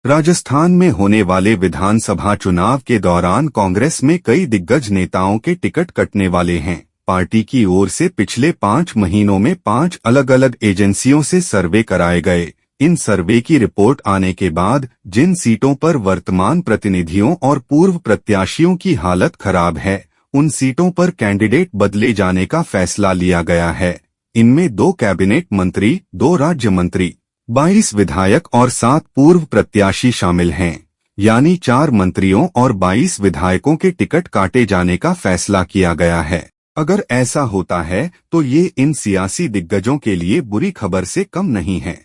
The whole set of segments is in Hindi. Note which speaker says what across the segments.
Speaker 1: राजस्थान में होने वाले विधानसभा चुनाव के दौरान कांग्रेस में कई दिग्गज नेताओं के टिकट कटने वाले हैं। पार्टी की ओर से पिछले 5 महीनों में 5 अलग अलग एजेंसियों से सर्वे कराए गए। इन सर्वे की रिपोर्ट आने के बाद जिन सीटों पर वर्तमान प्रतिनिधियों और पूर्व प्रत्याशियों की हालत खराब है, उन सीटों पर कैंडिडेट बदले जाने का फैसला लिया गया है। इनमें 2 कैबिनेट मंत्री, 2 राज्य मंत्री, 22 विधायक और 7 पूर्व प्रत्याशी शामिल हैं, यानी 4 मंत्रियों और 22 विधायकों के टिकट काटे जाने का फैसला किया गया है। अगर ऐसा होता है तो ये इन सियासी दिग्गजों के लिए बुरी खबर से कम नहीं है।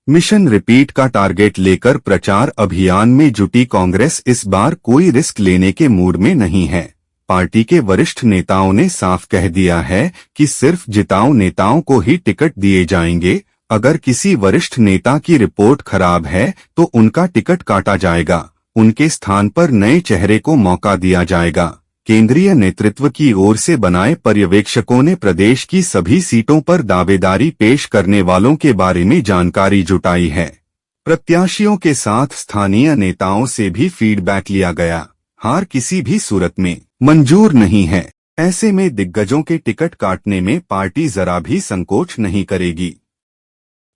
Speaker 1: मिशन रिपीट का टारगेट लेकर प्रचार अभियान में जुटी कांग्रेस इस बार कोई रिस्क लेने के मूड में नहीं है। पार्टी के वरिष्ठ नेताओं ने साफ कह दिया है कि सिर्फ जिताऊ नेताओं को ही टिकट दिए जाएंगे। अगर किसी वरिष्ठ नेता की रिपोर्ट खराब है तो उनका टिकट काटा जाएगा, उनके स्थान पर नए चेहरे को मौका दिया जाएगा। केंद्रीय नेतृत्व की ओर से बनाए पर्यवेक्षकों ने प्रदेश की सभी सीटों पर दावेदारी पेश करने वालों के बारे में जानकारी जुटाई है। प्रत्याशियों के साथ स्थानीय नेताओं से भी फीडबैक लिया गया। हार किसी भी सूरत में मंजूर नहीं है। ऐसे में दिग्गजों के टिकट काटने में पार्टी जरा भी संकोच नहीं करेगी।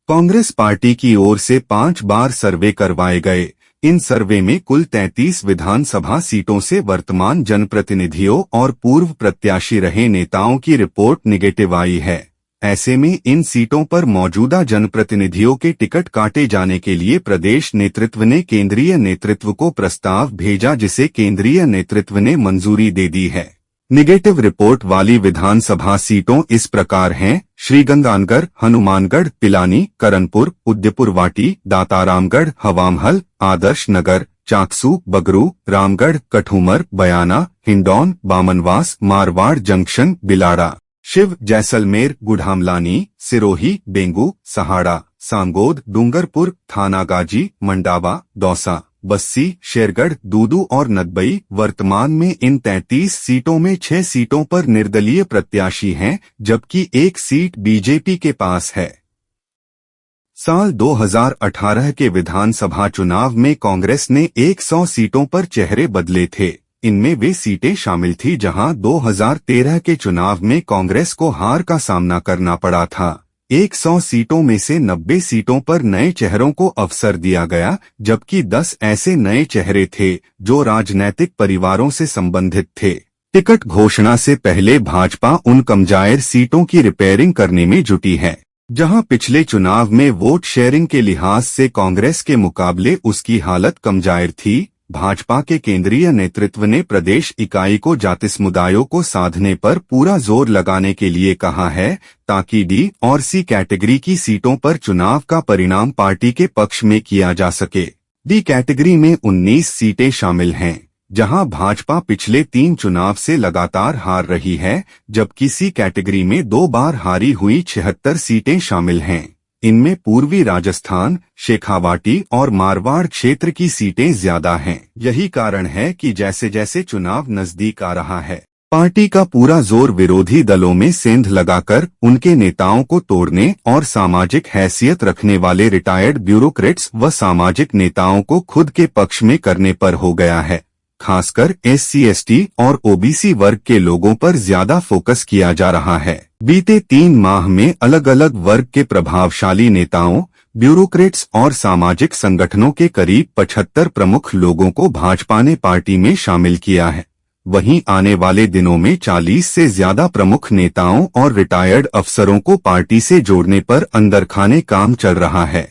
Speaker 1: कांग्रेस पार्टी की ओर से 5 बार सर्वे करवाए गए। इन सर्वे में कुल 33 विधानसभा सीटों से वर्तमान जनप्रतिनिधियों और पूर्व प्रत्याशी रहे नेताओं की रिपोर्ट निगेटिव आई है। ऐसे में इन सीटों पर मौजूदा जनप्रतिनिधियों के टिकट काटे जाने के लिए प्रदेश नेतृत्व ने केंद्रीय नेतृत्व को प्रस्ताव भेजा, जिसे केंद्रीय नेतृत्व ने मंजूरी दे दी है। निगेटिव रिपोर्ट वाली विधानसभा सीटों इस प्रकार हैं: श्रीगंगानगर, हनुमानगढ़, पिलानी, करनपुर, उदयपुर वाटी, दातारामगढ़, हवामहल, आदर्श नगर, चाकसू, बगरू, रामगढ़, कठूमर, बयाना, हिंडौन, बामनवास, मारवाड़ जंक्शन, बिलाड़ा, शिव, जैसलमेर, गुढ़ामलानी, सिरोही, बेंगू, सहाड़ा, सांगोद, डूंगरपुर, थानागाजी, मंडावा, दौसा, बस्सी, शेरगढ़, दूदू और नदबई। वर्तमान में इन 33 सीटों में 6 सीटों पर निर्दलीय प्रत्याशी हैं, जबकि 1 सीट बीजेपी के पास है। साल 2018 के विधानसभा चुनाव में कांग्रेस ने 100 सीटों पर चेहरे बदले थे। इनमें वे सीटें शामिल थी जहां 2013 के चुनाव में कांग्रेस को हार का सामना करना पड़ा था। 100 सीटों में से 90 सीटों पर नए चेहरों को अवसर दिया गया, जबकि 10 ऐसे नए चेहरे थे जो राजनैतिक परिवारों से संबंधित थे। टिकट घोषणा से पहले भाजपा उन कमजायर सीटों की रिपेयरिंग करने में जुटी है, जहां पिछले चुनाव में वोट शेयरिंग के लिहाज से कांग्रेस के मुकाबले उसकी हालत कमजायर थी। भाजपा के केंद्रीय नेतृत्व ने प्रदेश इकाई को जाति समुदायों को साधने पर पूरा जोर लगाने के लिए कहा है, ताकि डी और सी कैटेगरी की सीटों पर चुनाव का परिणाम पार्टी के पक्ष में किया जा सके। डी कैटेगरी में 19 सीटें शामिल हैं, जहां भाजपा पिछले 3 चुनाव से लगातार हार रही है, जबकि सी कैटेगरी में 2 बार हारी हुई 76 सीटें शामिल हैं। इनमें पूर्वी राजस्थान, शेखावाटी और मारवाड़ क्षेत्र की सीटें ज्यादा हैं। यही कारण है कि जैसे जैसे चुनाव नजदीक आ रहा है, पार्टी का पूरा जोर विरोधी दलों में सेंध लगाकर उनके नेताओं को तोड़ने और सामाजिक हैसियत रखने वाले रिटायर्ड ब्यूरोक्रेट्स व सामाजिक नेताओं को खुद के पक्ष में करने पर हो गया है। खासकर SC, ST और OBC वर्ग के लोगों पर ज्यादा फोकस किया जा रहा है। बीते 3 माह में अलग अलग वर्ग के प्रभावशाली नेताओं, ब्यूरोक्रेट्स और सामाजिक संगठनों के करीब 75 प्रमुख लोगों को भाजपा ने पार्टी में शामिल किया है। वहीं आने वाले दिनों में 40 से ज्यादा प्रमुख नेताओं और रिटायर्ड अफसरों को पार्टी से जोड़ने पर अंदरखाने काम चल रहा है।